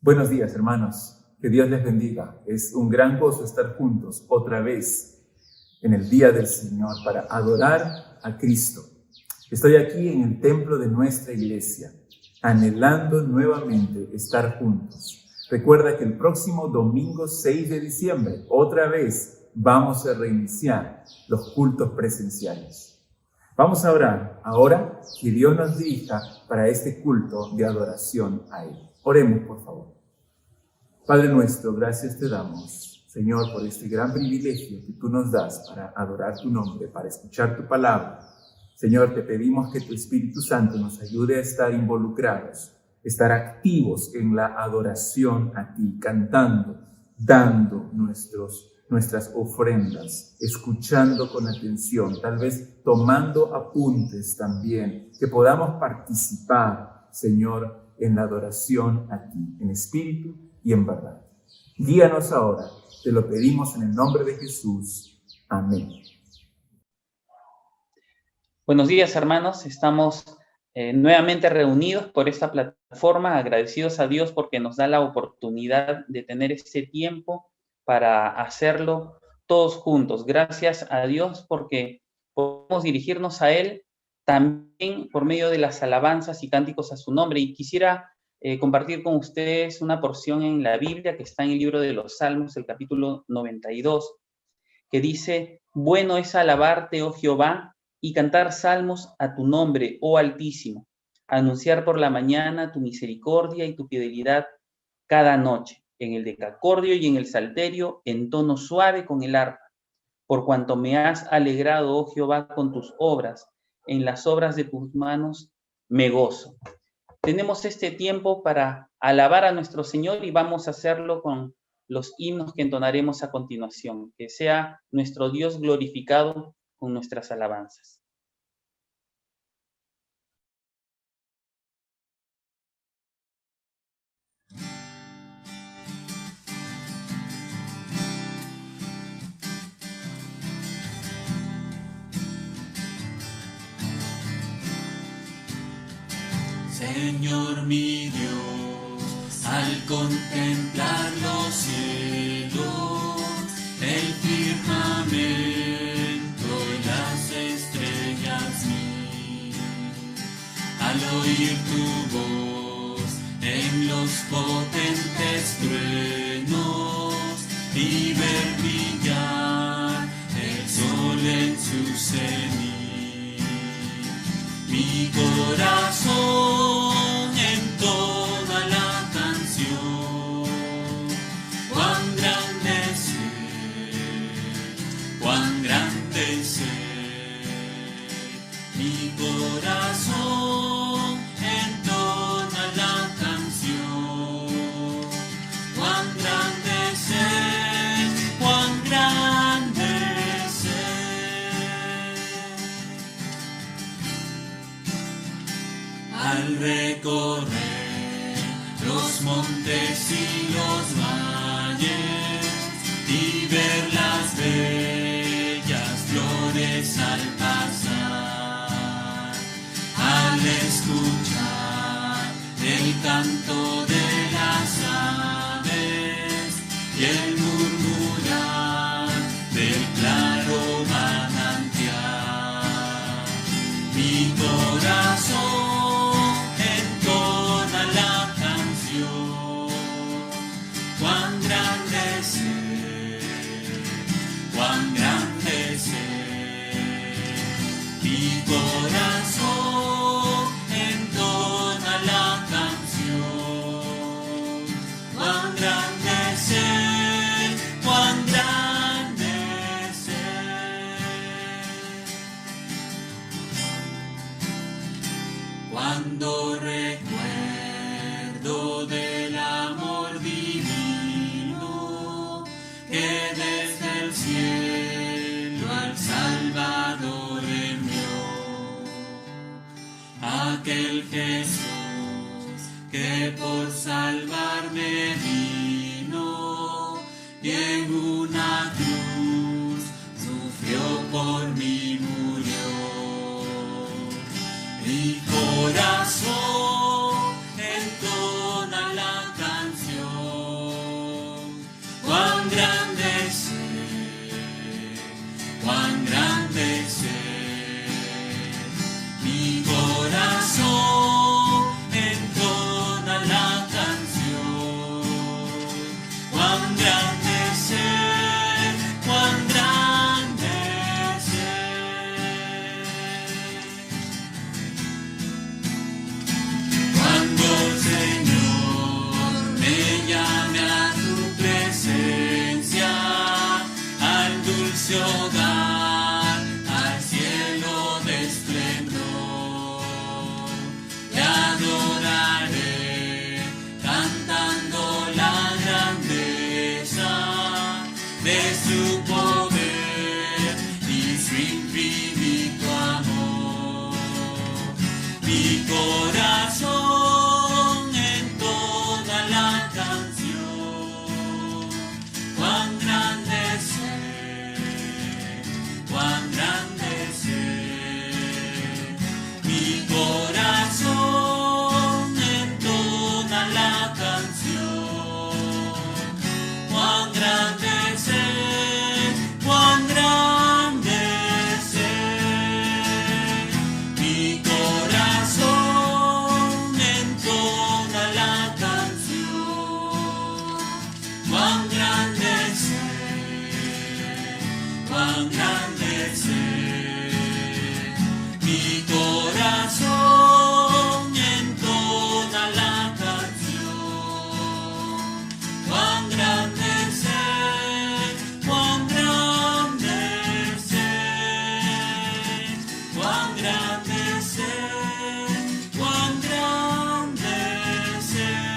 Buenos días, hermanos. Que Dios les bendiga. Es un gran gozo estar juntos otra vez en el día del Señor para adorar a Cristo. Estoy aquí en el templo de nuestra iglesia, anhelando nuevamente estar juntos. Recuerda que el próximo domingo 6 de diciembre, otra vez, vamos a reiniciar los cultos presenciales. Vamos a orar ahora que Dios nos dirija para este culto de adoración a Él. Oremos, por favor. Padre nuestro, gracias te damos, Señor, por este gran privilegio que tú nos das para adorar tu nombre, para escuchar tu palabra. Señor, te pedimos que tu Espíritu Santo nos ayude a estar involucrados, estar activos en la adoración a ti, cantando, dando nuestras ofrendas, escuchando con atención, tal vez tomando apuntes también, que podamos participar, Señor, en la adoración a ti, en espíritu y en verdad. Guíanos ahora, te lo pedimos en el nombre de Jesús. Amén. Buenos días, hermanos. Estamos nuevamente reunidos por esta plataforma, agradecidos a Dios porque nos da la oportunidad de tener este tiempo para hacerlo todos juntos. Gracias a Dios porque podemos dirigirnos a Él también por medio de las alabanzas y cánticos a su nombre. Y quisiera compartir con ustedes una porción en la Biblia que está en el libro de los Salmos, el capítulo 92, que dice: bueno es alabarte, oh Jehová, y cantar salmos a tu nombre, oh Altísimo, anunciar por la mañana tu misericordia y tu fidelidad cada noche, en el decacordio y en el salterio, en tono suave con el arpa, por cuanto me has alegrado, oh Jehová, con tus obras, en las obras de tus manos me gozo. Tenemos este tiempo para alabar a nuestro Señor y vamos a hacerlo con los himnos que entonaremos a continuación. Que sea nuestro Dios glorificado con nuestras alabanzas. Señor mi Dios, al contemplar los cielos, el firmamento y las estrellas al oír tu voz en los potentes truenos y ver brillar el sol en su cenit. Mi corazón entona la canción, cuán grande es mi corazón entona la canción, cuán grande es cuán grande es. Al recorrer los montes y los valles y ver las bellas flores al pasar, al escuchar el canto de las aves y el murmurar del claro manantial, mi corazón cuán grande es mi corazón entona la canción, cuán grande es cuán grande es. Cuando recuerdo del amor divino que desde el cielo al Salvador envió, aquel Jesús que por salvarme vino y en una cruz sufrió por mí, murió. Mi corazón entona la canción. de su poder y su infinito amor. Mi corazón entona la canción, cuán grande es Él, cuán grande es Él. Mi corazón entona la canción, cuán grande es Él, cuán grande es Él. Mi corazón entona la canción, cuán grande es Él, cuán grande es Él. Mi corazón entona la canción, cuán grande es Él, cuán grande es Él, cuán grande es Él, cuán grande es Él.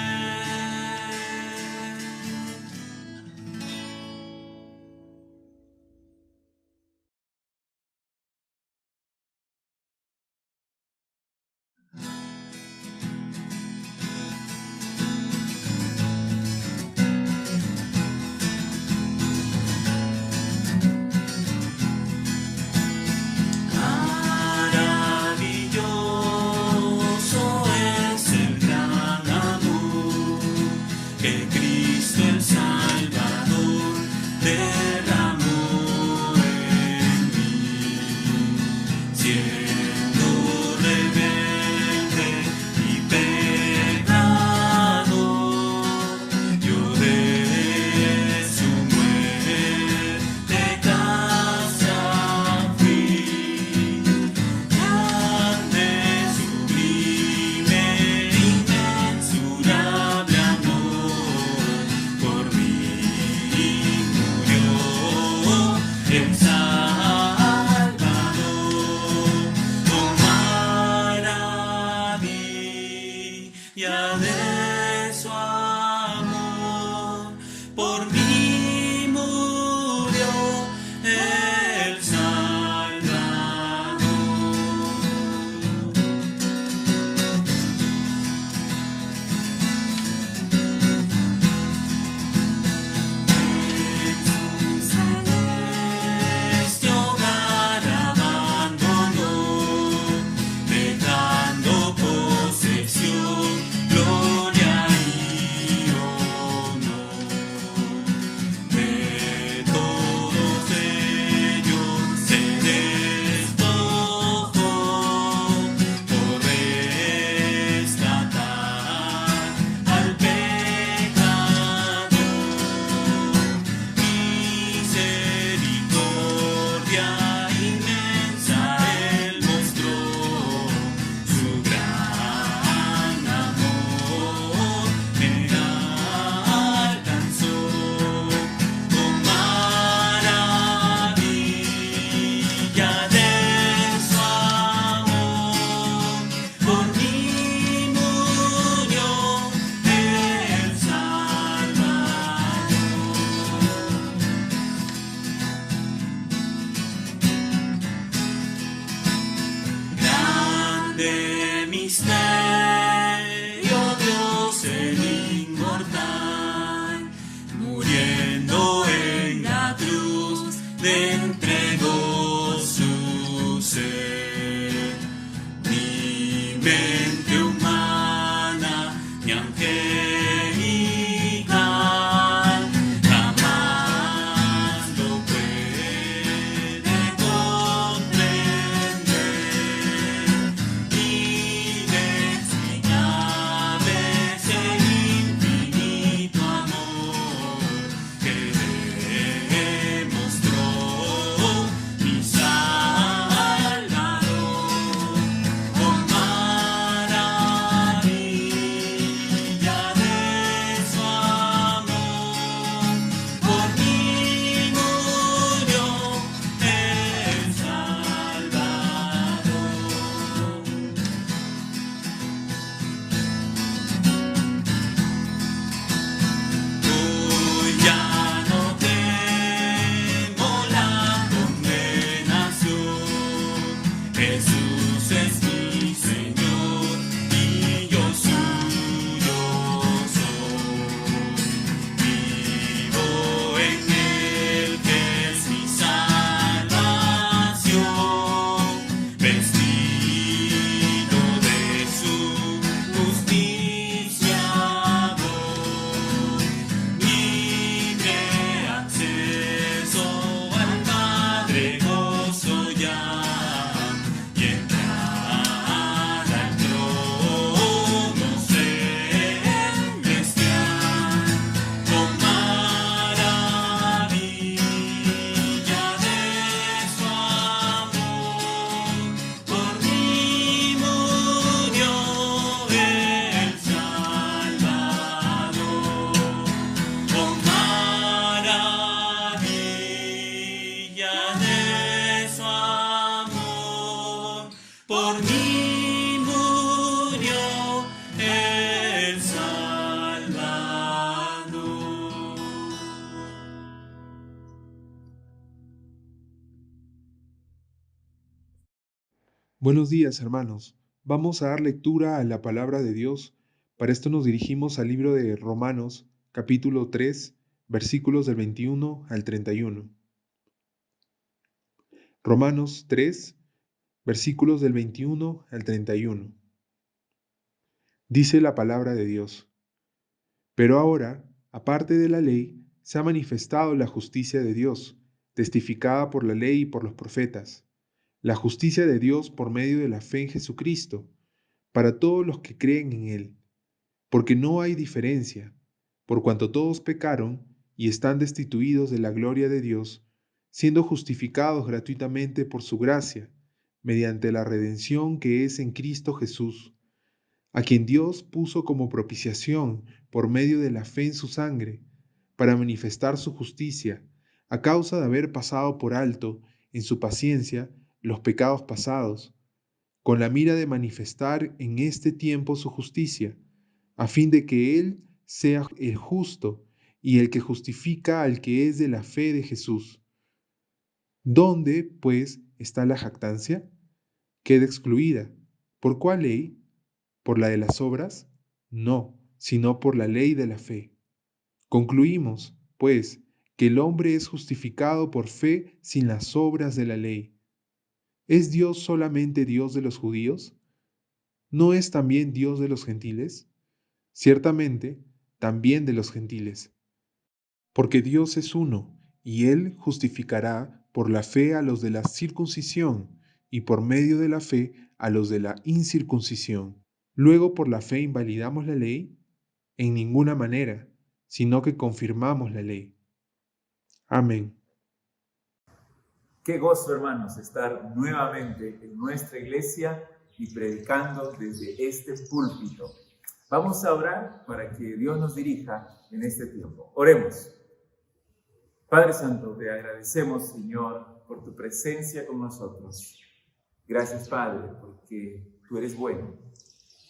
Buenos días, hermanos. Vamos a dar lectura a la palabra de Dios. Para esto nos dirigimos al libro de Romanos, capítulo 3, versículos del 21 al 31. Romanos 3, versículos del 21 al 31. Dice la palabra de Dios: Pero ahora, aparte de la ley, se ha manifestado la justicia de Dios, testificada por la ley y por los profetas, la justicia de Dios por medio de la fe en Jesucristo, para todos los que creen en Él, porque no hay diferencia, por cuanto todos pecaron y están destituidos de la gloria de Dios, siendo justificados gratuitamente por su gracia, mediante la redención que es en Cristo Jesús, a quien Dios puso como propiciación por medio de la fe en su sangre, para manifestar su justicia, a causa de haber pasado por alto, en su paciencia, los pecados pasados, con la mira de manifestar en este tiempo su justicia, a fin de que Él sea el justo y el que justifica al que es de la fe de Jesús. ¿Dónde, pues, está la jactancia? Queda excluida. ¿Por cuál ley? ¿Por la de las obras? No, sino por la ley de la fe. Concluimos, pues, que el hombre es justificado por fe sin las obras de la ley. ¿Es Dios solamente Dios de los judíos? ¿No es también Dios de los gentiles? Ciertamente, también de los gentiles. Porque Dios es uno, y Él justificará por la fe a los de la circuncisión, y por medio de la fe a los de la incircuncisión. Luego, ¿por la fe invalidamos la ley? En ninguna manera, sino que confirmamos la ley. Amén. Qué gozo, hermanos, estar nuevamente en nuestra iglesia y predicando desde este púlpito. Vamos a orar para que Dios nos dirija en este tiempo. Oremos. Padre Santo, te agradecemos, Señor, por tu presencia con nosotros. Gracias, Padre, porque tú eres bueno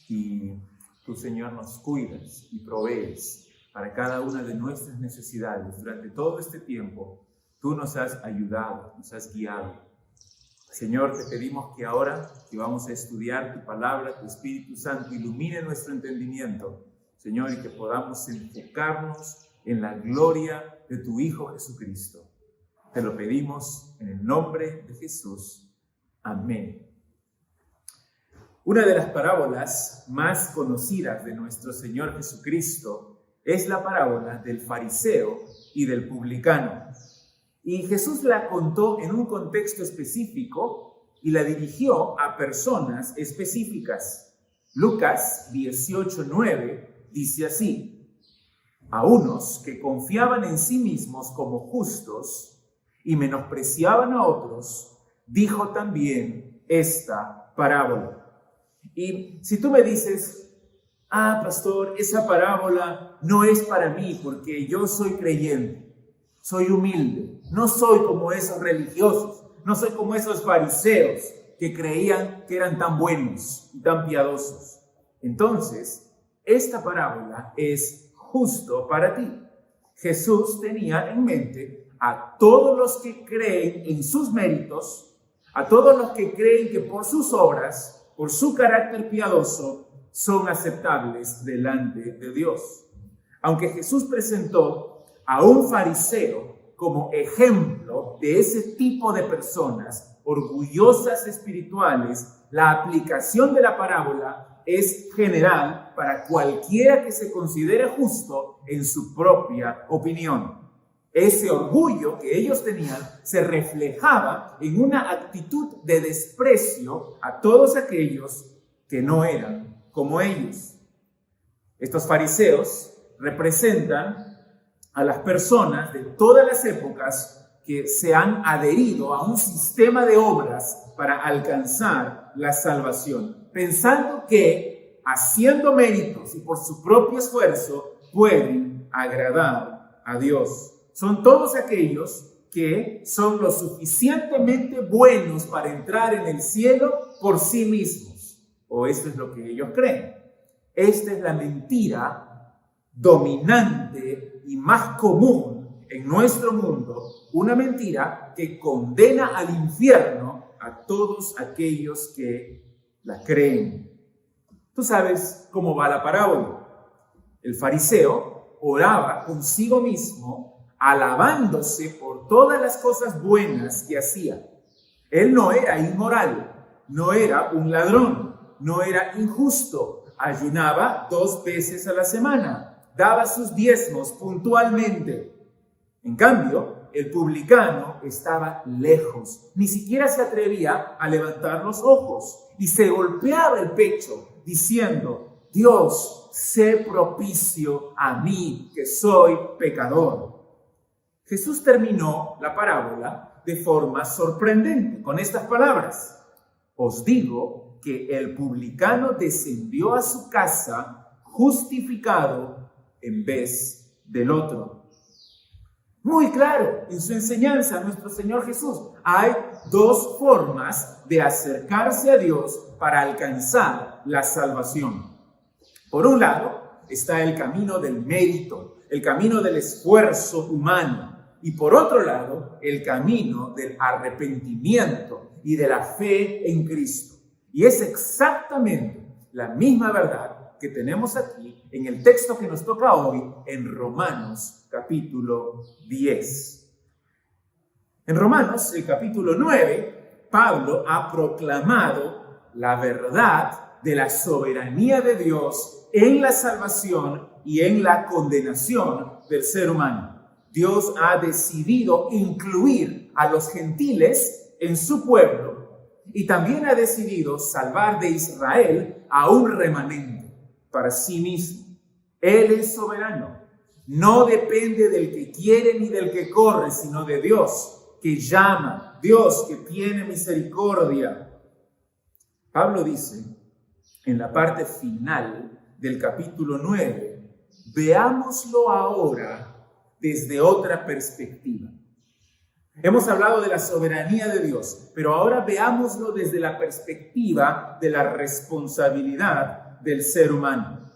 y tú, Señor, nos cuidas y provees para cada una de nuestras necesidades. Durante todo este tiempo, tú nos has ayudado, nos has guiado. Señor, te pedimos que ahora que vamos a estudiar tu palabra, tu Espíritu Santo ilumine nuestro entendimiento, Señor, y que podamos enfocarnos en la gloria de tu Hijo Jesucristo. Te lo pedimos en el nombre de Jesús. Amén. Una de las parábolas más conocidas de nuestro Señor Jesucristo es la parábola del fariseo y del publicano. Y Jesús la contó en un contexto específico y la dirigió a personas específicas. Lucas 18:9 dice así: a unos que confiaban en sí mismos como justos y menospreciaban a otros, dijo también esta parábola. Y si tú me dices, pastor, esa parábola no es para mí porque yo soy creyente, soy humilde, no soy como esos religiosos, no soy como esos fariseos que creían que eran tan buenos y tan piadosos. Entonces, esta parábola es justo para ti. Jesús tenía en mente a todos los que creen en sus méritos, a todos los que creen que por sus obras, por su carácter piadoso, son aceptables delante de Dios. Aunque Jesús presentó a un fariseo como ejemplo de ese tipo de personas orgullosas espirituales, la aplicación de la parábola es general para cualquiera que se considere justo en su propia opinión. Ese orgullo que ellos tenían se reflejaba en una actitud de desprecio a todos aquellos que no eran como ellos. Estos fariseos representan a las personas de todas las épocas que se han adherido a un sistema de obras para alcanzar la salvación, pensando que haciendo méritos y por su propio esfuerzo pueden agradar a Dios. Son todos aquellos que son lo suficientemente buenos para entrar en el cielo por sí mismos, o eso es lo que ellos creen. Esta es la mentira dominante y más común en nuestro mundo, una mentira que condena al infierno a todos aquellos que la creen. Tú sabes cómo va la parábola. El fariseo oraba consigo mismo, alabándose por todas las cosas buenas que hacía. Él no era inmoral, no era un ladrón, no era injusto. Ayunaba 2 veces a la semana, daba sus diezmos puntualmente. En cambio, el publicano estaba lejos, ni siquiera se atrevía a levantar los ojos y se golpeaba el pecho diciendo: Dios, sé propicio a mí, que soy pecador. Jesús terminó la parábola de forma sorprendente con estas palabras: os digo que el publicano descendió a su casa justificado en vez del otro. Muy claro en su enseñanza nuestro Señor Jesús. Hay 2 formas de acercarse a Dios para alcanzar la salvación. Por un lado está el camino del mérito, el camino del esfuerzo humano. Y por otro lado, el camino del arrepentimiento y de la fe en Cristo. Y es exactamente la misma verdad que tenemos aquí en el texto que nos toca hoy en Romanos capítulo 10. En Romanos, el capítulo 9, Pablo ha proclamado la verdad de la soberanía de Dios en la salvación y en la condenación del ser humano. Dios ha decidido incluir a los gentiles en su pueblo y también ha decidido salvar de Israel a un remanente para sí mismo. Él es soberano. No depende del que quiere ni del que corre, sino de Dios que llama, Dios que tiene misericordia. Pablo dice en la parte final del capítulo 9, veámoslo ahora desde otra perspectiva. Hemos hablado de la soberanía de Dios, pero ahora veámoslo desde la perspectiva de la responsabilidad del ser humano.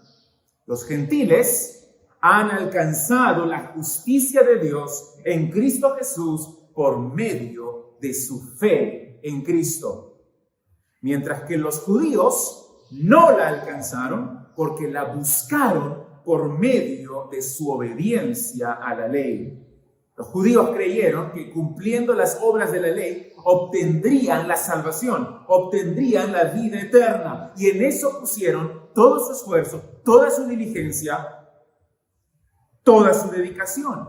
Los gentiles han alcanzado la justicia de Dios en Cristo Jesús por medio de su fe en Cristo, mientras que los judíos no la alcanzaron porque la buscaron por medio de su obediencia a la ley. Los judíos creyeron que cumpliendo las obras de la ley obtendrían la salvación, obtendrían la vida eterna, y en eso pusieron todo su esfuerzo, toda su diligencia, toda su dedicación.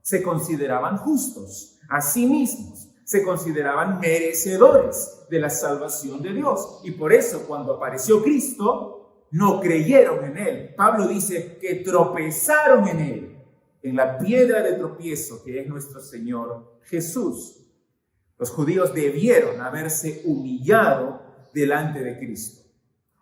Se consideraban justos a sí mismos, se consideraban merecedores de la salvación de Dios, y por eso cuando apareció Cristo, no creyeron en Él. Pablo dice que tropezaron en Él, en la piedra de tropiezo que es nuestro Señor Jesús. Los judíos debieron haberse humillado delante de Cristo.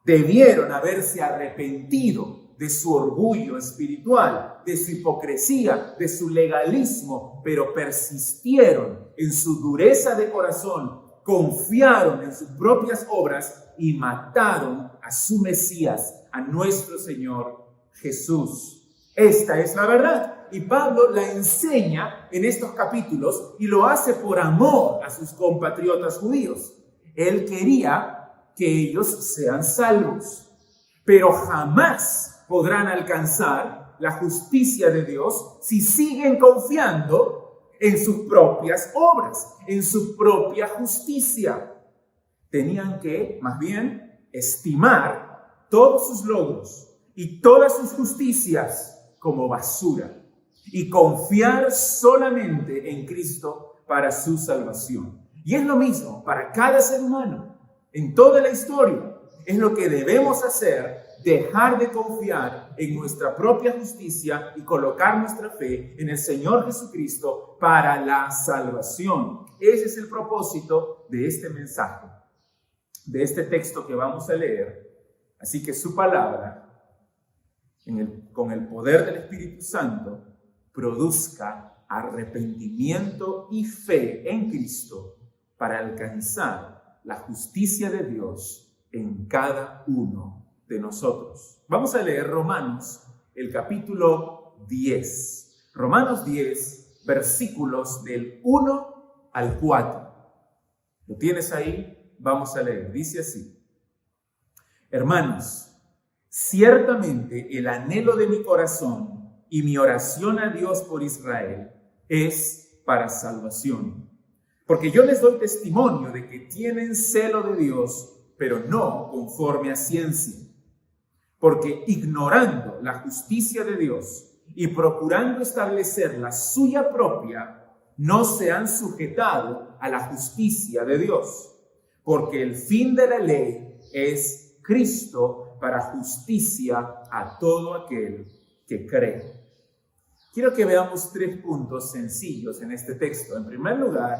Debieron haberse arrepentido de su orgullo espiritual, de su hipocresía, de su legalismo, pero persistieron en su dureza de corazón, confiaron en sus propias obras y mataron a su Mesías, a nuestro Señor Jesús. Esta es la verdad. Y Pablo la enseña en estos capítulos y lo hace por amor a sus compatriotas judíos. Él quería que ellos sean salvos, pero jamás podrán alcanzar la justicia de Dios si siguen confiando en sus propias obras, en su propia justicia. Tenían que, más bien, estimar todos sus logros y todas sus justicias como basura y confiar solamente en Cristo para su salvación. Y es lo mismo para cada ser humano en toda la historia. Es lo que debemos hacer, dejar de confiar en nuestra propia justicia y colocar nuestra fe en el Señor Jesucristo para la salvación. Ese es el propósito de este mensaje, de este texto que vamos a leer. Así que su palabra, con el poder del Espíritu Santo, produzca arrepentimiento y fe en Cristo para alcanzar la justicia de Dios en cada uno de nosotros. Vamos a leer Romanos, el capítulo 10. Romanos 10, versículos del 1 al 4. ¿Lo tienes ahí? Vamos a leer. Dice así: hermanos, ciertamente el anhelo de mi corazón y mi oración a Dios por Israel es para salvación. Porque yo les doy testimonio de que tienen celo de Dios, pero no conforme a ciencia. Porque ignorando la justicia de Dios y procurando establecer la suya propia, no se han sujetado a la justicia de Dios. Porque el fin de la ley es Cristo para justicia a todo aquel que cree. Quiero que veamos 3 puntos sencillos en este texto. En primer lugar,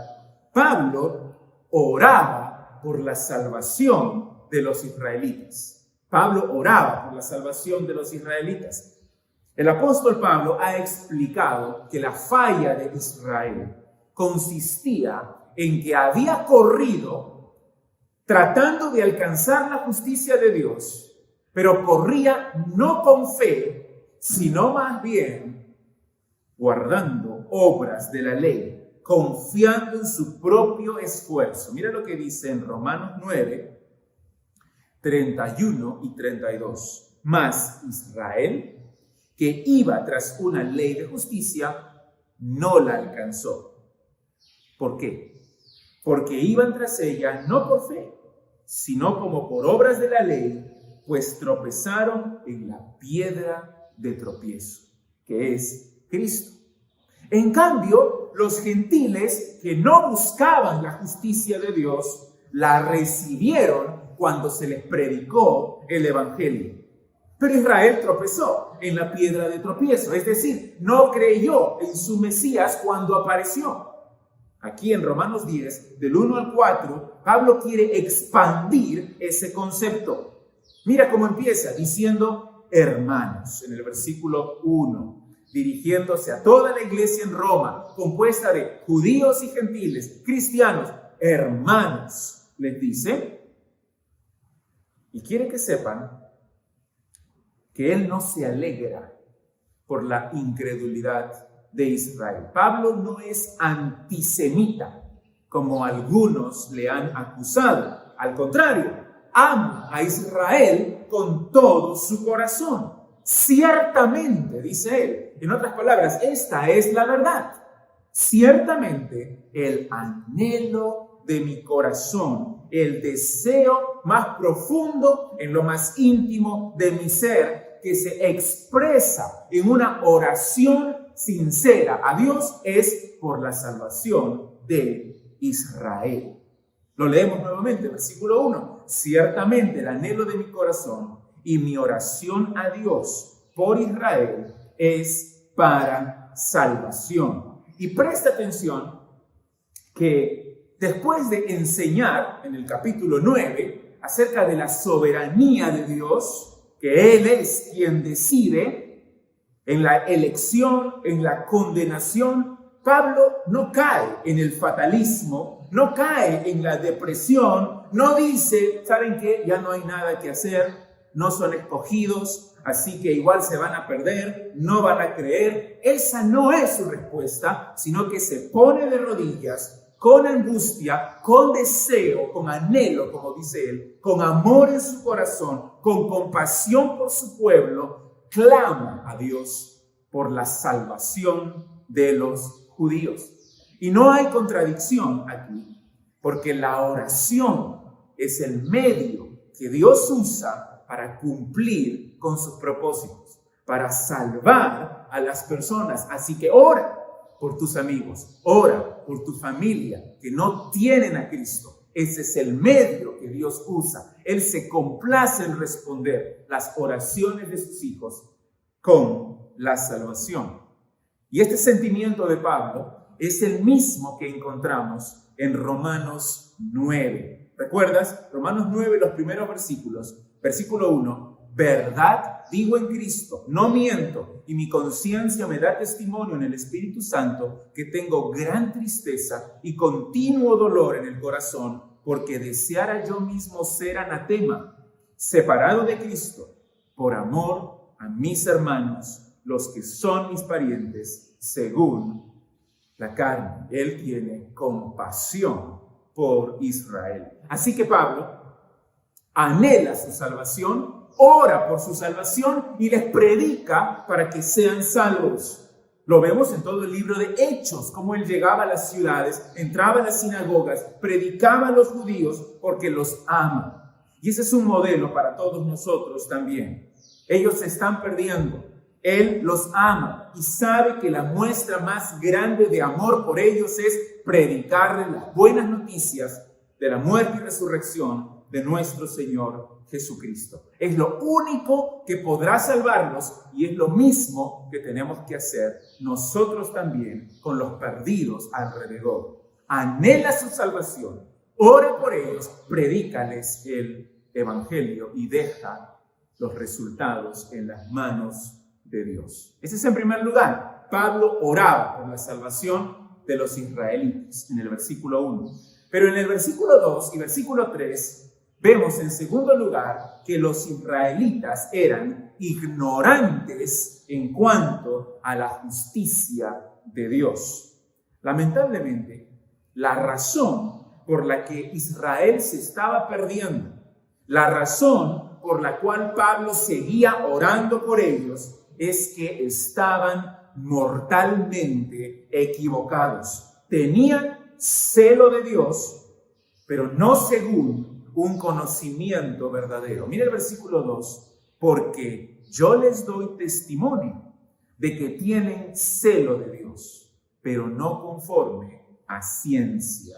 Pablo oraba por la salvación de los israelitas. Pablo oraba por la salvación de los israelitas. El apóstol Pablo ha explicado que la falla de Israel consistía en que había corrido tratando de alcanzar la justicia de Dios, pero corría no con fe, sino más bien guardando obras de la ley, confiando en su propio esfuerzo. Mira lo que dice en Romanos 9, 31 y 32. Mas Israel, que iba tras una ley de justicia, no la alcanzó. ¿Por qué? Porque iban tras ella no por fe, sino como por obras de la ley, pues tropezaron en la piedra de tropiezo, que es Cristo. En cambio, los gentiles que no buscaban la justicia de Dios, la recibieron cuando se les predicó el evangelio. Pero Israel tropezó en la piedra de tropiezo, es decir, no creyó en su Mesías cuando apareció. Aquí en Romanos 10, del 1 al 4, Pablo quiere expandir ese concepto. Mira cómo empieza diciendo hermanos en el versículo 1, dirigiéndose a toda la iglesia en Roma, compuesta de judíos y gentiles, cristianos, hermanos, les dice, y quiere que sepan que él no se alegra por la incredulidad de Israel. Pablo no es antisemita, como algunos le han acusado. Al contrario, ama a Israel con todo su corazón. Ciertamente, dice él, en otras palabras, esta es la verdad. Ciertamente, el anhelo de mi corazón, el deseo más profundo en lo más íntimo de mi ser, que se expresa en una oración sincera a Dios, es por la salvación de Israel. Lo leemos nuevamente, versículo 1. Ciertamente el anhelo de mi corazón y mi oración a Dios por Israel es para salvación. Y presta atención que después de enseñar en el capítulo 9 acerca de la soberanía de Dios, que Él es quien decide en la elección, en la condenación, Pablo no cae en el fatalismo, no cae en la depresión, no dice, ¿saben qué? Ya no hay nada que hacer, no son escogidos, así que igual se van a perder, no van a creer. Esa no es su respuesta, sino que se pone de rodillas con angustia, con deseo, con anhelo, como dice él, con amor en su corazón, con compasión por su pueblo, clama a Dios por la salvación de los judíos. Y no hay contradicción aquí, porque la oración es el medio que Dios usa para cumplir con sus propósitos, para salvar a las personas. Así que ora por tus amigos, ora por tu familia que no tienen a Cristo. Ese es el medio que Dios usa. Él se complace en responder las oraciones de sus hijos con la salvación. Y este sentimiento de Pablo es el mismo que encontramos en Romanos 9. ¿Recuerdas? Romanos 9, los primeros versículos. Versículo 1. Verdad digo en Cristo, no miento, y mi conciencia me da testimonio en el Espíritu Santo que tengo gran tristeza y continuo dolor en el corazón, porque deseara yo mismo ser anatema, separado de Cristo, por amor a mis hermanos, los que son mis parientes, según la carne. Él tiene compasión por Israel. Así que Pablo anhela su salvación, ora por su salvación y les predica para que sean salvos. Lo vemos en todo el libro de Hechos, cómo él llegaba a las ciudades, entraba a las sinagogas, predicaba a los judíos porque los ama. Y ese es un modelo para todos nosotros también. Ellos se están perdiendo. Él los ama y sabe que la muestra más grande de amor por ellos es predicarles las buenas noticias de la muerte y resurrección de nuestro Señor Jesucristo. Es lo único que podrá salvarlos y es lo mismo que tenemos que hacer nosotros también con los perdidos alrededor. Anhela su salvación, ora por ellos, predícales el Evangelio y deja los resultados en las manos de Dios. Ese es en primer lugar. Pablo oraba por la salvación de los israelitas en el versículo 1. Pero en el versículo 2 y versículo 3 vemos en segundo lugar que los israelitas eran ignorantes en cuanto a la justicia de Dios. Lamentablemente, la razón por la que Israel se estaba perdiendo, la razón por la cual Pablo seguía orando por ellos, es que estaban mortalmente equivocados. Tenían celo de Dios, pero no según un conocimiento verdadero. Mira el versículo 2. Porque yo les doy testimonio de que tienen celo de Dios, pero no conforme a ciencia.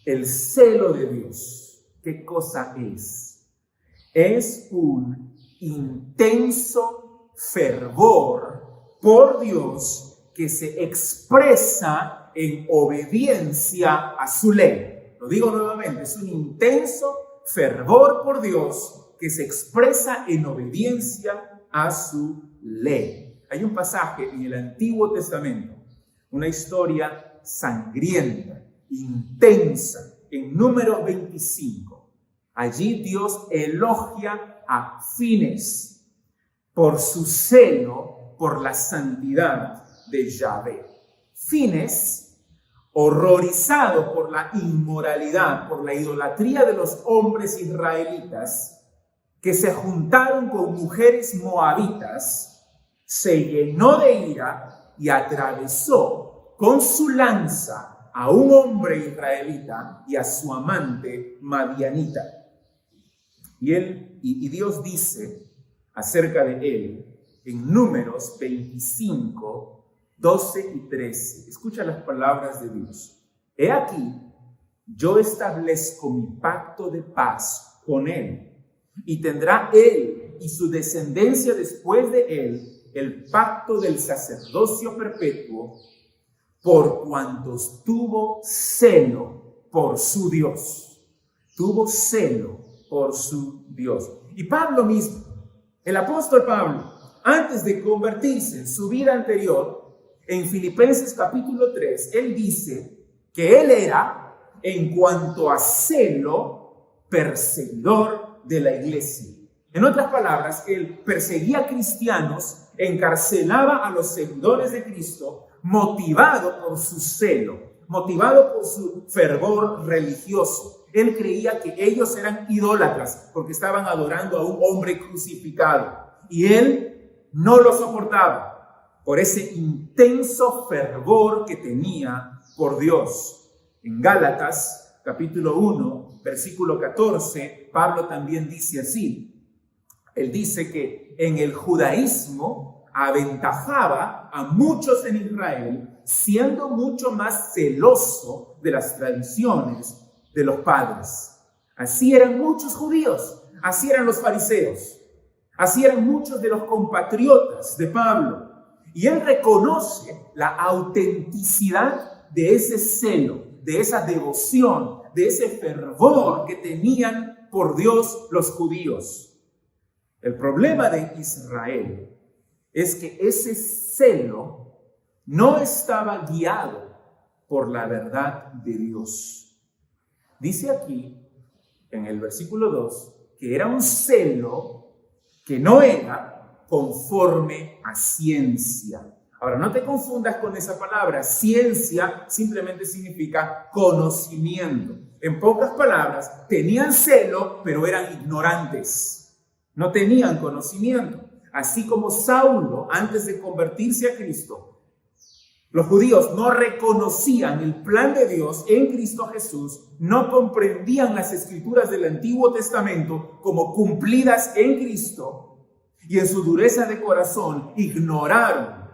El celo de Dios, ¿qué cosa es? Es un intenso fervor por Dios que se expresa en obediencia a su ley. Lo digo nuevamente, es un intenso fervor por Dios que se expresa en obediencia a su ley. Hay un pasaje en el Antiguo Testamento, una historia sangrienta, intensa, en Números 25. Allí Dios elogia a Fines por su celo por la santidad de Yahvé. Fines, horrorizado por la inmoralidad, por la idolatría de los hombres israelitas que se juntaron con mujeres moabitas, se llenó de ira y atravesó con su lanza a un hombre israelita y a su amante madianita. Y Dios dice acerca de él en Números 25, 12 y 13. Escucha las palabras de Dios. He aquí, yo establezco mi pacto de paz con él, y tendrá él y su descendencia después de él el pacto del sacerdocio perpetuo, por cuantos tuvo celo por su Dios. Tuvo celo por su Dios. Y Pablo mismo, el apóstol Pablo, antes de convertirse en su vida anterior, en Filipenses capítulo 3, él dice que él era, en cuanto a celo, perseguidor de la iglesia. En otras palabras, él perseguía a cristianos, encarcelaba a los seguidores de Cristo, motivado por su celo, motivado por su fervor religioso. Él creía que ellos eran idólatras porque estaban adorando a un hombre crucificado. Y él no lo soportaba por ese intenso fervor que tenía por Dios. En Gálatas, capítulo 1, versículo 14, Pablo también dice así. Él dice que en el judaísmo aventajaba a muchos en Israel, siendo mucho más celoso de las tradiciones de los padres. Así eran muchos judíos, así eran los fariseos, así eran muchos de los compatriotas de Pablo. Y él reconoce la autenticidad de ese celo, de esa devoción, de ese fervor que tenían por Dios los judíos. El problema de Israel es que ese celo no estaba guiado por la verdad de Dios. Dice aquí, en el versículo 2, que era un celo que no era conforme a ciencia. Ahora, no te confundas con esa palabra. Ciencia simplemente significa conocimiento. En pocas palabras, tenían celo, pero eran ignorantes. No tenían conocimiento. Así como Saulo, antes de convertirse a Cristo, los judíos no reconocían el plan de Dios en Cristo Jesús, no comprendían las escrituras del Antiguo Testamento como cumplidas en Cristo, y en su dureza de corazón ignoraron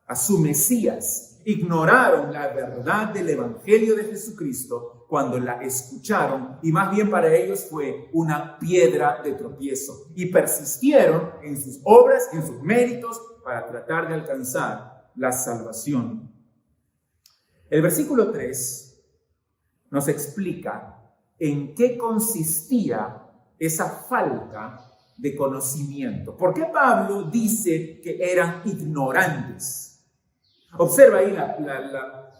a su Mesías, ignoraron la verdad del Evangelio de Jesucristo cuando la escucharon, y más bien para ellos fue una piedra de tropiezo, y persistieron en sus obras, en sus méritos, para tratar de alcanzar la salvación. El versículo 3 nos explica en qué consistía esa falta de conocimiento. ¿Por qué Pablo dice que eran ignorantes? Observa ahí la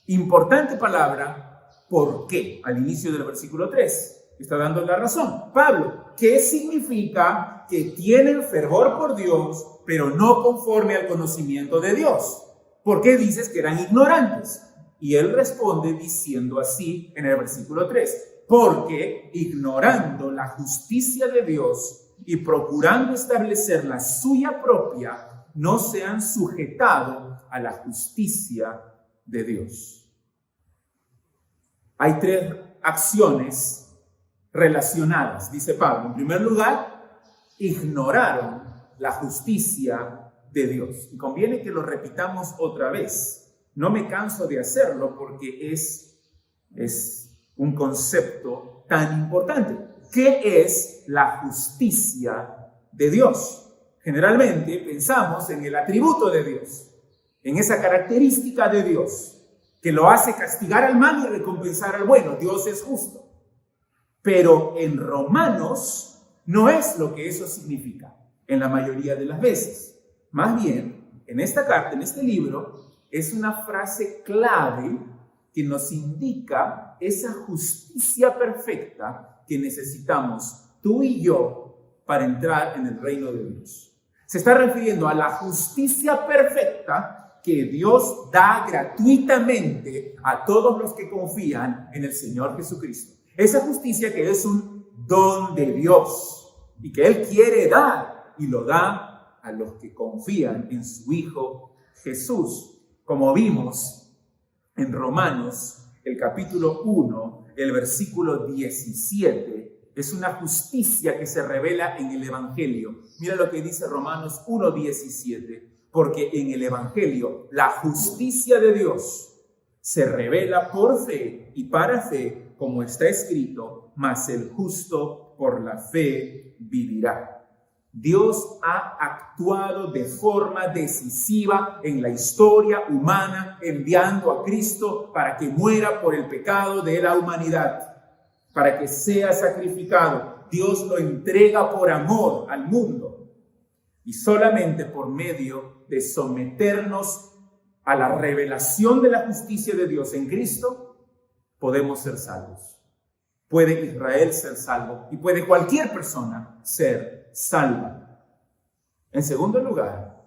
importante palabra ¿por qué? Al inicio del versículo 3. Está dando la razón. Pablo, ¿qué significa que tienen fervor por Dios, pero no conforme al conocimiento de Dios? ¿Por qué dices que eran ignorantes? Y él responde diciendo así en el versículo 3. Porque ignorando la justicia de Dios y procurando establecer la suya propia, no se han sujetado a la justicia de Dios. Hay tres acciones relacionadas, dice Pablo. En primer lugar, ignoraron la justicia de Dios. Y conviene que lo repitamos otra vez. No me canso de hacerlo porque es un concepto tan importante. ¿Qué es la justicia de Dios? Generalmente pensamos en el atributo de Dios, en esa característica de Dios, que lo hace castigar al mal y recompensar al bueno. Dios es justo. Pero en Romanos no es lo que eso significa en la mayoría de las veces. Más bien, en esta carta, en este libro, es una frase clave que nos indica esa justicia perfecta que necesitamos tú y yo para entrar en el reino de Dios. Se está refiriendo a la justicia perfecta que Dios da gratuitamente a todos los que confían en el Señor Jesucristo. Esa justicia que es un don de Dios y que Él quiere dar y lo da a los que confían en su Hijo Jesús. Como vimos en Romanos, el capítulo 1, el versículo 17, es una justicia que se revela en el Evangelio. Mira lo que dice Romanos 1:17, porque en el Evangelio la justicia de Dios se revela por fe y para fe, como está escrito, mas el justo por la fe vivirá. Dios ha actuado de forma decisiva en la historia humana, enviando a Cristo para que muera por el pecado de la humanidad, para que sea sacrificado. Dios lo entrega por amor al mundo y solamente por medio de someternos a la revelación de la justicia de Dios en Cristo, podemos ser salvos. Puede Israel ser salvo y puede cualquier persona ser salva. En segundo lugar,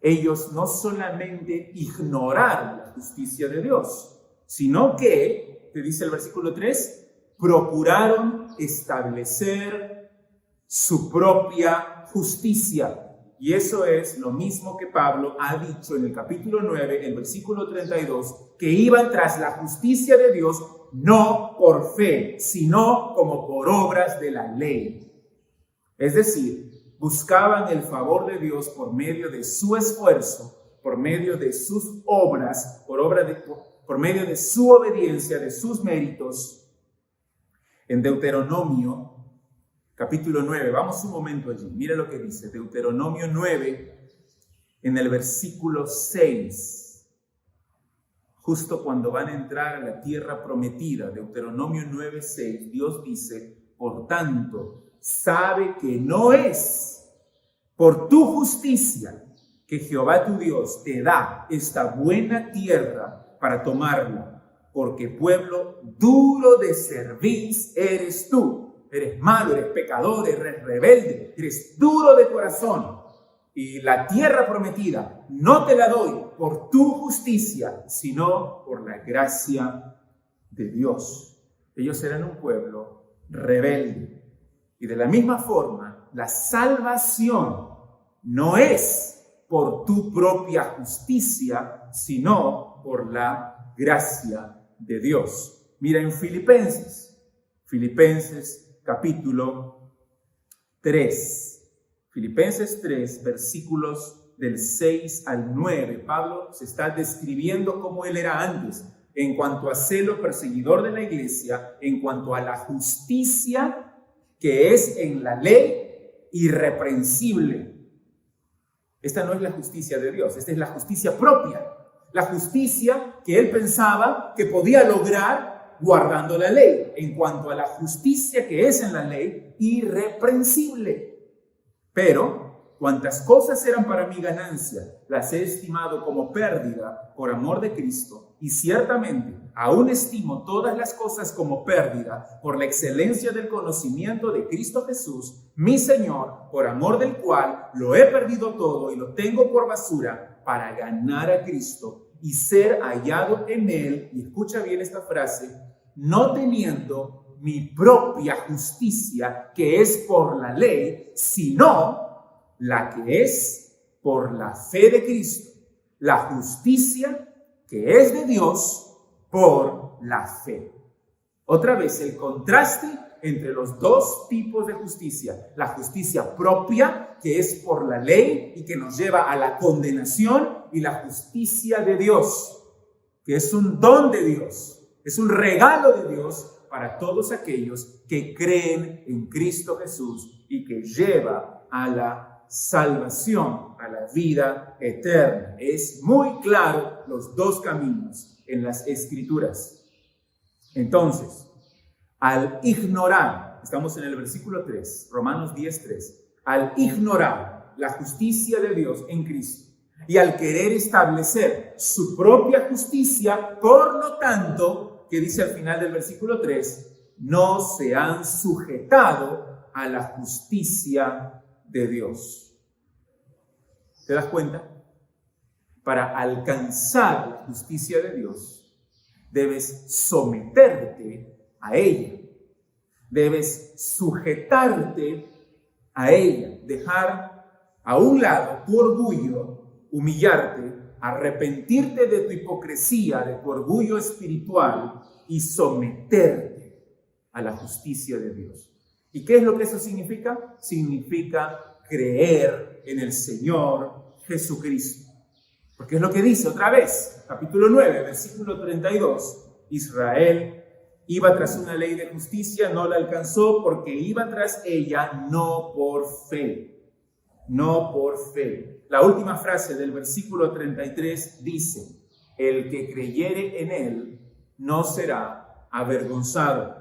ellos no solamente ignoraron la justicia de Dios, sino que, te dice el versículo 3, procuraron establecer su propia justicia. Y eso es lo mismo que Pablo ha dicho en el capítulo 9, el versículo 32, que iban tras la justicia de Dios no por fe, sino como por obras de la ley. Es decir, buscaban el favor de Dios por medio de su esfuerzo, por medio de sus obras, por medio de su obediencia, de sus méritos. En Deuteronomio capítulo 9, vamos un momento allí, mira lo que dice Deuteronomio 9, en el versículo 6, justo cuando van a entrar a la tierra prometida, Deuteronomio 9, 6, Dios dice, por tanto, sabe que no es por tu justicia que Jehová tu Dios te da esta buena tierra para tomarla, porque pueblo duro de cerviz eres tú. Eres malo, eres pecador, eres rebelde, eres duro de corazón. y la tierra prometida no te la doy por tu justicia, sino por la gracia de Dios. Ellos eran un pueblo rebelde. Y de la misma forma, la salvación no es por tu propia justicia, sino por la gracia de Dios. Mira en Filipenses capítulo 3. Filipenses 3, versículos del 6 al 9. Pablo se está describiendo cómo él era antes, en cuanto a celo perseguidor de la iglesia, en cuanto a la justicia que es en la ley irreprensible. Esta no es la justicia de Dios, esta es la justicia propia. La justicia que él pensaba que podía lograr guardando la ley. En cuanto a la justicia que es en la ley irreprensible. Pero cuantas cosas eran para mi ganancia, las he estimado como pérdida por amor de Cristo. Y ciertamente aún estimo todas las cosas como pérdida por la excelencia del conocimiento de Cristo Jesús, mi Señor, por amor del cual lo he perdido todo y lo tengo por basura para ganar a Cristo y ser hallado en Él. Y escucha bien esta frase: no teniendo mi propia justicia, que es por la ley, sino la que es por la fe de Cristo, la justicia que es de Dios por la fe. Otra vez el contraste entre los dos tipos de justicia: la justicia propia, que es por la ley y que nos lleva a la condenación, y la justicia de Dios, que es un don de Dios, es un regalo de Dios para todos aquellos que creen en Cristo Jesús y que lleva a la salvación, a la vida eterna. Es muy claro los dos caminos en las Escrituras. Entonces, al ignorar, estamos en el versículo 3, Romanos 10:3, al ignorar la justicia de Dios en Cristo y al querer establecer su propia justicia, por lo tanto, que dice al final del versículo 3, no se han sujetado a la justicia de Dios. ¿Te das cuenta? Para alcanzar la justicia de Dios, debes someterte a ella. Debes sujetarte a ella, dejar a un lado tu orgullo, humillarte, arrepentirte de tu hipocresía, de tu orgullo espiritual y someterte a la justicia de Dios. ¿Y qué es lo que eso significa? Significa creer en el Señor Jesucristo. Porque es lo que dice otra vez, capítulo 9, versículo 32. Israel iba tras una ley de justicia, no la alcanzó porque iba tras ella no por fe. No por fe. La última frase del versículo 33 dice: el que creyere en él no será avergonzado.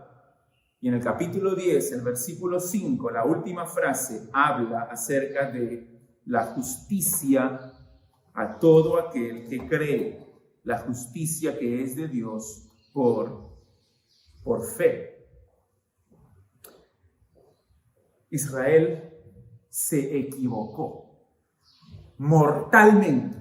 Y en el capítulo 10, el versículo 5, la última frase habla acerca de la justicia a todo aquel que cree, la justicia que es de Dios por fe. Israel se equivocó mortalmente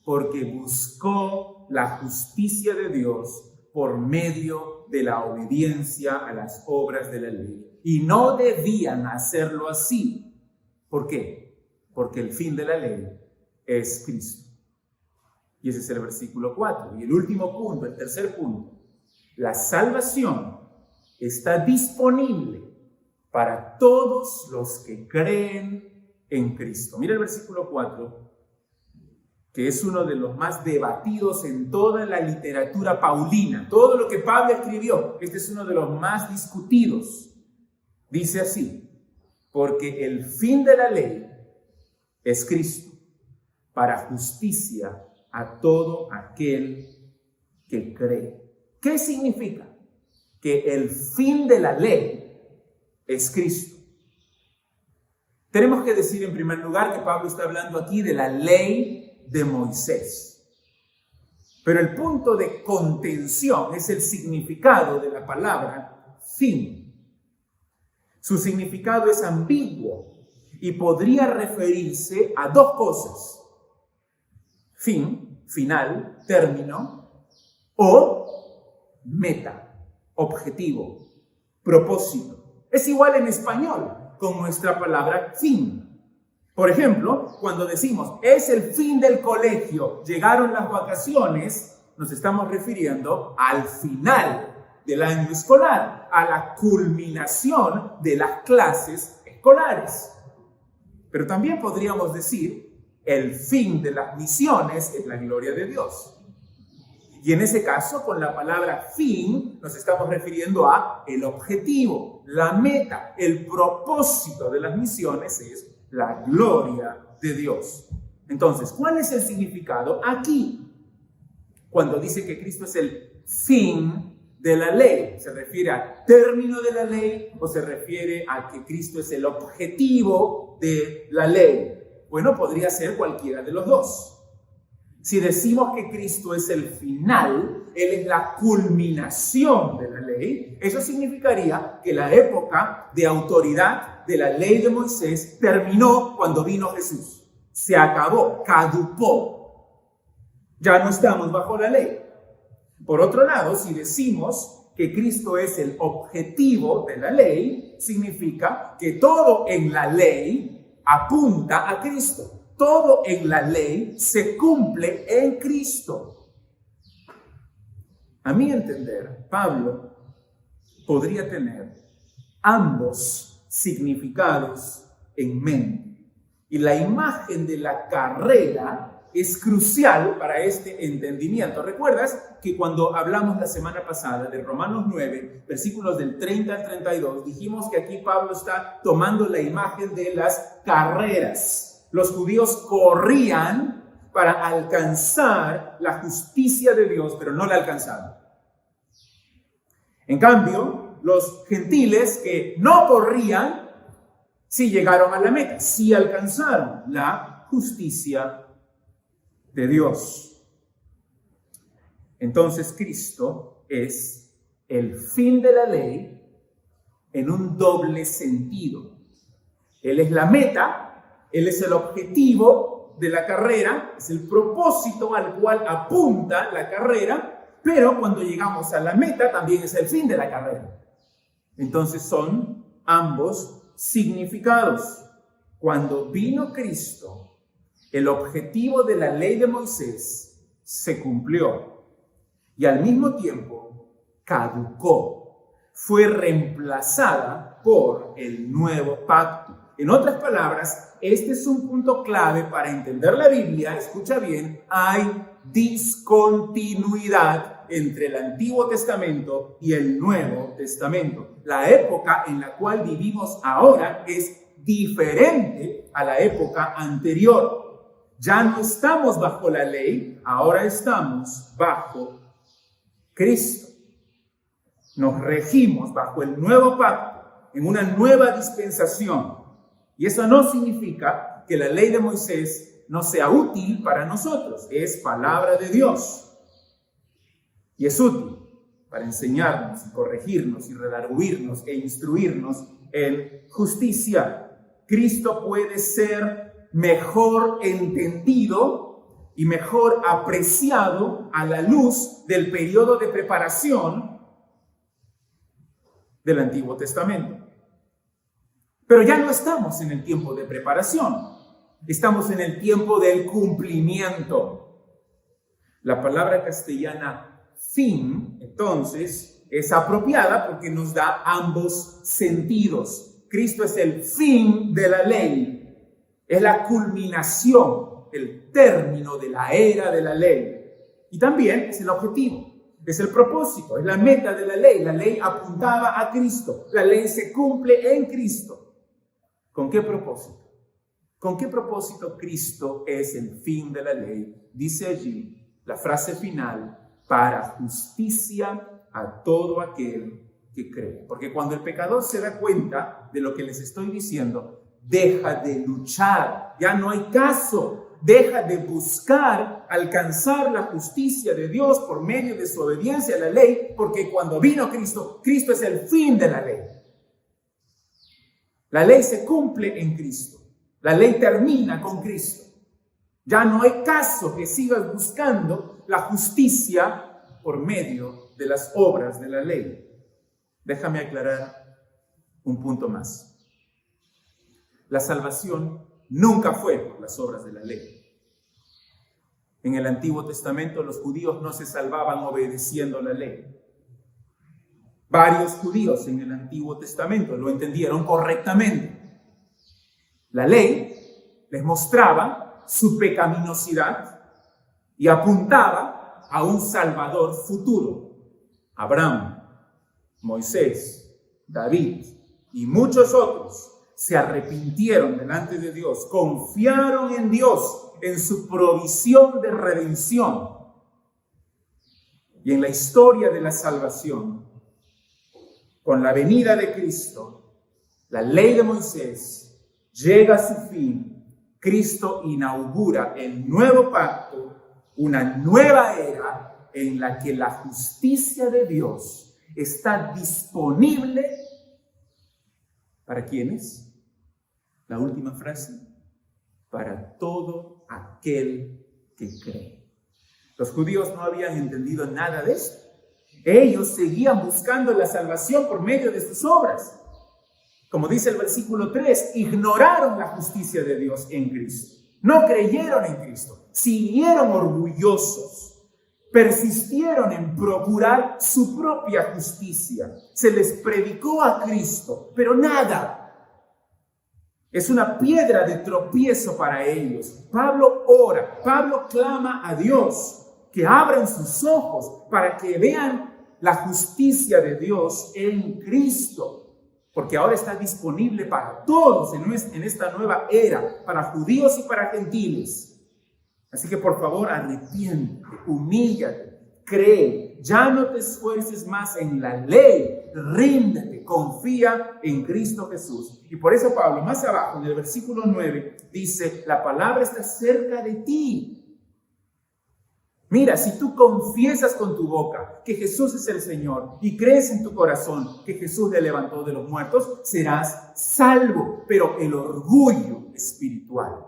porque buscó la justicia de Dios por medio de la obediencia a las obras de la ley. Y no debían hacerlo así. ¿Por qué? Porque el fin de la ley es Cristo. Y ese es el versículo 4. Y el último punto, el tercer punto. La salvación está disponible para todos los que creen en Cristo. Mira el versículo 4, que es uno de los más debatidos en toda la literatura paulina. Todo lo que Pablo escribió, este es uno de los más discutidos. Dice así: porque el fin de la ley es Cristo, para justicia a todo aquel que cree. ¿Qué significa? Que el fin de la ley es Cristo. Tenemos que decir en primer lugar que Pablo está hablando aquí de la ley de Moisés. Pero el punto de contención es el significado de la palabra fin. Su significado es ambiguo y podría referirse a dos cosas: fin, final, término, o meta, objetivo, propósito. Es igual en español con nuestra palabra fin. Por ejemplo, cuando decimos es el fin del colegio, llegaron las vacaciones, nos estamos refiriendo al final del año escolar, a la culminación de las clases escolares. Pero también podríamos decir el fin de las misiones es la gloria de Dios. Y en ese caso, con la palabra fin, nos estamos refiriendo a el objetivo, la meta, el propósito de las misiones es la gloria de Dios. Entonces, ¿cuál es el significado aquí? Cuando dice que Cristo es el fin de la ley, ¿se refiere al término de la ley o se refiere a que Cristo es el objetivo de la ley? Bueno, podría ser cualquiera de los dos. Si decimos que Cristo es el final, Él es la culminación de la ley, eso significaría que la época de autoridad de la ley de Moisés terminó cuando vino Jesús. Se acabó, caducó. Ya no estamos bajo la ley. Por otro lado, si decimos que Cristo es el objetivo de la ley, significa que todo en la ley apunta a Cristo. Todo en la ley se cumple en Cristo. A mi entender, Pablo podría tener ambos significados en mente. Y la imagen de la carrera es crucial para este entendimiento. ¿Recuerdas que cuando hablamos la semana pasada de Romanos 9, versículos del 30 al 32, dijimos que aquí Pablo está tomando la imagen de las carreras? Los judíos corrían para alcanzar la justicia de Dios, pero no la alcanzaron. En cambio, los gentiles que no corrían, sí llegaron a la meta, sí alcanzaron la justicia de Dios. Entonces, Cristo es el fin de la ley en un doble sentido. Él es la meta. Él es el objetivo de la carrera, es el propósito al cual apunta la carrera, pero cuando llegamos a la meta también es el fin de la carrera. Entonces son ambos significados. Cuando vino Cristo, el objetivo de la ley de Moisés se cumplió y al mismo tiempo caducó, fue reemplazada por el nuevo pacto. En otras palabras, este es un punto clave para entender la Biblia. Escucha bien, hay discontinuidad entre el Antiguo Testamento y el Nuevo Testamento. La época en la cual vivimos ahora es diferente a la época anterior. Ya no estamos bajo la ley, ahora estamos bajo Cristo. Nos regimos bajo el nuevo pacto, en una nueva dispensación. Y eso no significa que la ley de Moisés no sea útil para nosotros. Es palabra de Dios. Y es útil para enseñarnos, y corregirnos, y redarguirnos e instruirnos en justicia. Cristo puede ser mejor entendido y mejor apreciado a la luz del periodo de preparación del Antiguo Testamento. Pero ya no estamos en el tiempo de preparación, estamos en el tiempo del cumplimiento. La palabra castellana fin, entonces, es apropiada porque nos da ambos sentidos. Cristo es el fin de la ley, es la culminación, el término de la era de la ley. Y también es el objetivo, es el propósito, es la meta de la ley. La ley apuntaba a Cristo, la ley se cumple en Cristo. ¿Con qué propósito? ¿Con qué propósito Cristo es el fin de la ley? Dice allí la frase final, para justicia a todo aquel que cree. Porque cuando el pecador se da cuenta de lo que les estoy diciendo, deja de luchar, ya no hay caso, deja de buscar alcanzar la justicia de Dios por medio de su obediencia a la ley, porque cuando vino Cristo, Cristo es el fin de la ley. La ley se cumple en Cristo. La ley termina con Cristo. Ya no hay caso que sigas buscando la justicia por medio de las obras de la ley. Déjame aclarar un punto más. La salvación nunca fue por las obras de la ley. En el Antiguo Testamento los judíos no se salvaban obedeciendo la ley. Varios judíos en el Antiguo Testamento lo entendieron correctamente. La ley les mostraba su pecaminosidad y apuntaba a un Salvador futuro. Abraham, Moisés, David y muchos otros se arrepintieron delante de Dios, confiaron en Dios, en su provisión de redención. Y en la historia de la salvación, con la venida de Cristo, la ley de Moisés llega a su fin. Cristo inaugura el nuevo pacto, una nueva era en la que la justicia de Dios está disponible. ¿Para quiénes? La última frase, para todo aquel que cree. Los judíos no habían entendido nada de esto. Ellos seguían buscando la salvación por medio de sus obras. Como dice el versículo 3, ignoraron la justicia de Dios en Cristo. No creyeron en Cristo. Siguieron orgullosos. Persistieron en procurar su propia justicia. Se les predicó a Cristo, pero nada. Es una piedra de tropiezo para ellos. Pablo ora, Pablo clama a Dios que abran sus ojos para que vean la justicia de Dios en Cristo. Porque ahora está disponible para todos en esta nueva era, para judíos y para gentiles. Así que por favor, arrepiéntete, humíllate, cree, ya no te esfuerces más en la ley, ríndete, confía en Cristo Jesús. Y por eso Pablo, más abajo, en el versículo 9, dice, la palabra está cerca de ti. Mira, si tú confiesas con tu boca que Jesús es el Señor y crees en tu corazón que Jesús le levantó de los muertos, serás salvo. Pero el orgullo espiritual,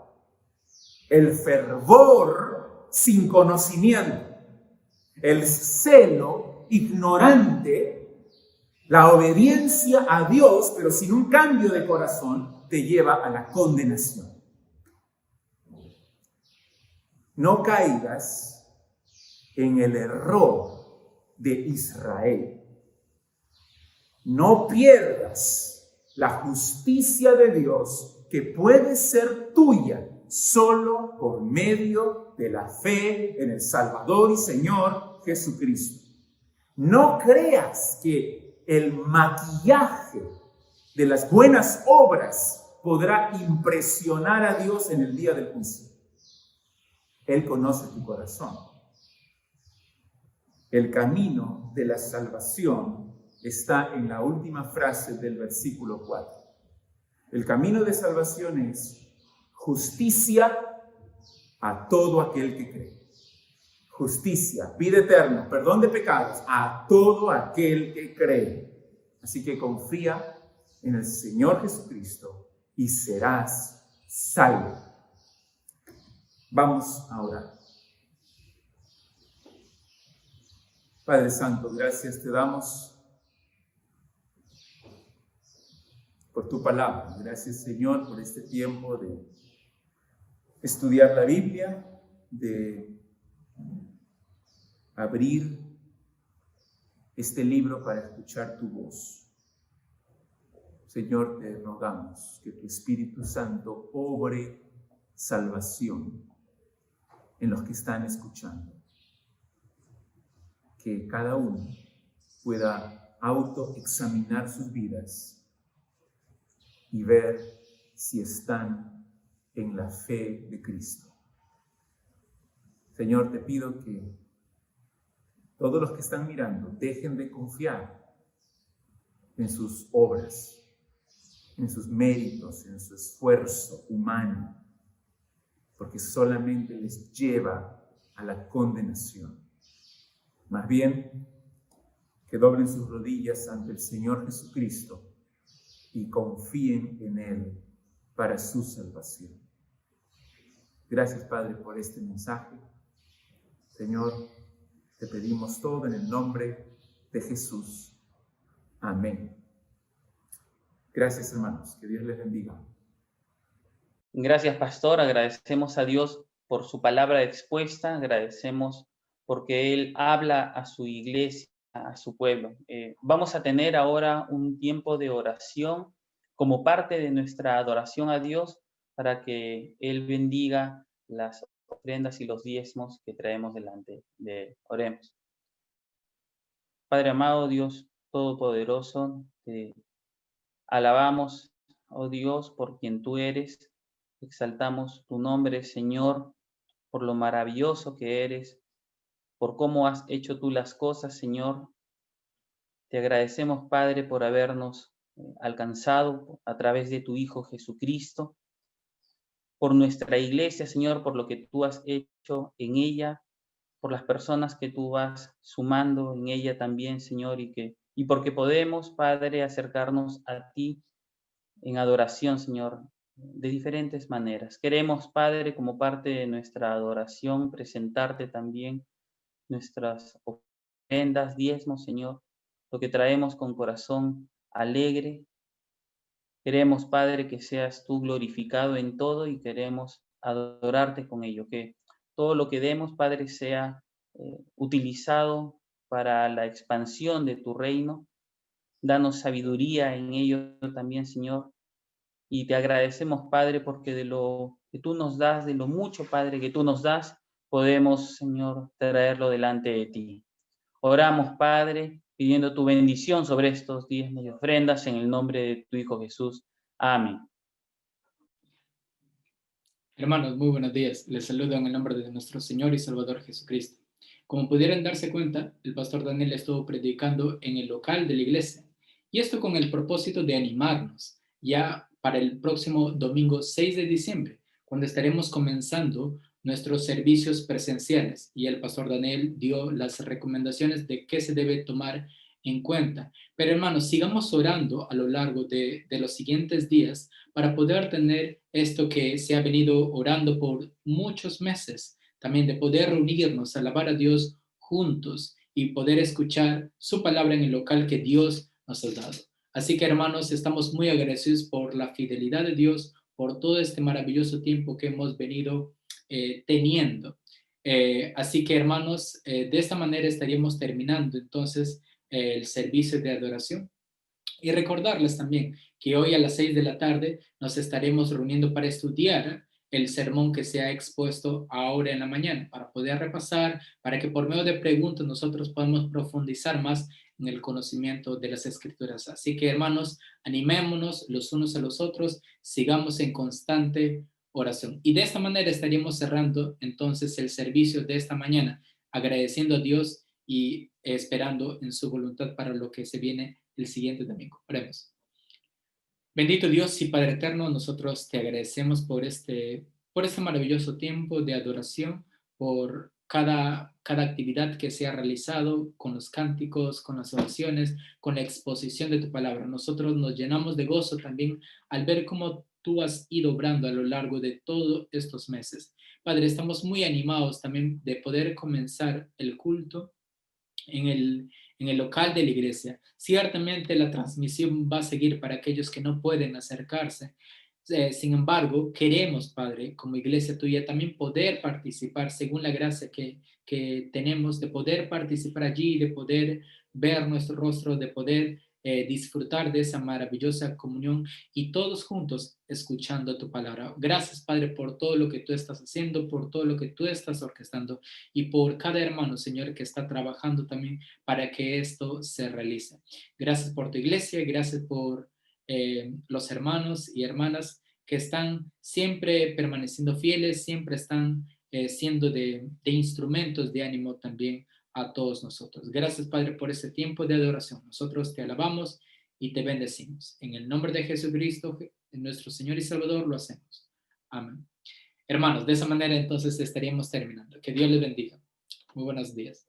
el fervor sin conocimiento, el celo ignorante, la obediencia a Dios, pero sin un cambio de corazón, te lleva a la condenación. No caigas en el error de Israel. No pierdas la justicia de Dios que puede ser tuya solo por medio de la fe en el Salvador y Señor Jesucristo. No creas que el maquillaje de las buenas obras podrá impresionar a Dios en el día del juicio. Él conoce tu corazón. El camino de la salvación está en la última frase del versículo 4. El camino de salvación es justicia a todo aquel que cree. Justicia, vida eterna, perdón de pecados a todo aquel que cree. Así que confía en el Señor Jesucristo y serás salvo. Vamos a orar. Padre Santo, gracias te damos por tu palabra. Gracias, Señor, por este tiempo de estudiar la Biblia, de abrir este libro para escuchar tu voz. Señor, te rogamos que tu Espíritu Santo obre salvación en los que están escuchando. Que cada uno pueda autoexaminar sus vidas y ver si están en la fe de Cristo. Señor, te pido que todos los que están mirando dejen de confiar en sus obras, en sus méritos, en su esfuerzo humano, porque solamente les lleva a la condenación. Más bien, que doblen sus rodillas ante el Señor Jesucristo y confíen en Él para su salvación. Gracias, Padre, por este mensaje. Señor, te pedimos todo en el nombre de Jesús. Amén. Gracias, hermanos. Que Dios les bendiga. Gracias, pastor. Agradecemos a Dios por su palabra expuesta. Agradecemos porque Él habla a su iglesia, a su pueblo. Vamos a tener ahora un tiempo de oración como parte de nuestra adoración a Dios para que Él bendiga las ofrendas y los diezmos que traemos delante de Él. Oremos. Padre amado, Dios todopoderoso, te alabamos, oh Dios, por quien tú eres. Exaltamos tu nombre, Señor, por lo maravilloso que eres, por cómo has hecho tú las cosas, Señor. Te agradecemos, Padre, por habernos alcanzado a través de tu Hijo Jesucristo, por nuestra iglesia, Señor, por lo que tú has hecho en ella, por las personas que tú vas sumando en ella también, Señor, y porque podemos, Padre, acercarnos a ti en adoración, Señor, de diferentes maneras. Queremos, Padre, como parte de nuestra adoración, presentarte también nuestras ofrendas, diezmos, Señor, lo que traemos con corazón alegre. Queremos, Padre, que seas tú glorificado en todo y queremos adorarte con ello, que todo lo que demos, Padre, sea utilizado para la expansión de tu reino. Danos sabiduría en ello también, Señor. Y te agradecemos, Padre, porque de lo que tú nos das, de lo mucho, Padre, que tú nos das, podemos, Señor, traerlo delante de ti. Oramos, Padre, pidiendo tu bendición sobre estos diezmos y ofrendas en el nombre de tu Hijo Jesús. Amén. Hermanos, muy buenos días. Les saludo en el nombre de nuestro Señor y Salvador Jesucristo. Como pudieran darse cuenta, el pastor Daniel estuvo predicando en el local de la iglesia, y esto con el propósito de animarnos ya para el próximo domingo 6 de diciembre, cuando estaremos comenzando nuestros servicios presenciales, y el pastor Daniel dio las recomendaciones de qué se debe tomar en cuenta. Pero hermanos, sigamos orando a lo largo de los siguientes días para poder tener esto que se ha venido orando por muchos meses, también de poder reunirnos, alabar a Dios juntos y poder escuchar su palabra en el local que Dios nos ha dado. Así que hermanos, estamos muy agradecidos por la fidelidad de Dios, por todo este maravilloso tiempo que hemos venido teniendo. Así que hermanos, de esta manera estaríamos terminando entonces el servicio de adoración. Y recordarles también que hoy a las 6 de la tarde nos estaremos reuniendo para estudiar el sermón que se ha expuesto ahora en la mañana, para poder repasar, para que por medio de preguntas nosotros podamos profundizar más en el conocimiento de las Escrituras. Así que hermanos, animémonos los unos a los otros, sigamos en constante oración. Y de esta manera estaríamos cerrando entonces el servicio de esta mañana, agradeciendo a Dios y esperando en su voluntad para lo que se viene el siguiente domingo. Oremos. Bendito Dios y Padre eterno, nosotros te agradecemos por este maravilloso tiempo de adoración, por cada actividad que se ha realizado con los cánticos, con las oraciones, con la exposición de tu palabra. Nosotros nos llenamos de gozo también al ver cómo tú has ido obrando a lo largo de todos estos meses. Padre, estamos muy animados también de poder comenzar el culto en el local de la iglesia. Ciertamente la transmisión va a seguir para aquellos que no pueden acercarse. Sin embargo, queremos, Padre, como iglesia tuya, también poder participar según la gracia que tenemos, de poder participar allí, de poder ver nuestro rostro, de poder disfrutar de esa maravillosa comunión y todos juntos escuchando tu palabra. Gracias, Padre, por todo lo que tú estás haciendo, por todo lo que tú estás orquestando y por cada hermano, Señor, que está trabajando también para que esto se realice. Gracias por tu iglesia, gracias por los hermanos y hermanas que están siempre permaneciendo fieles, siempre están siendo de instrumentos de ánimo también a todos nosotros. Gracias, Padre, por ese tiempo de adoración. Nosotros te alabamos y te bendecimos. En el nombre de Jesucristo, nuestro Señor y Salvador, lo hacemos. Amén. Hermanos, de esa manera entonces estaríamos terminando. Que Dios les bendiga. Muy buenos días.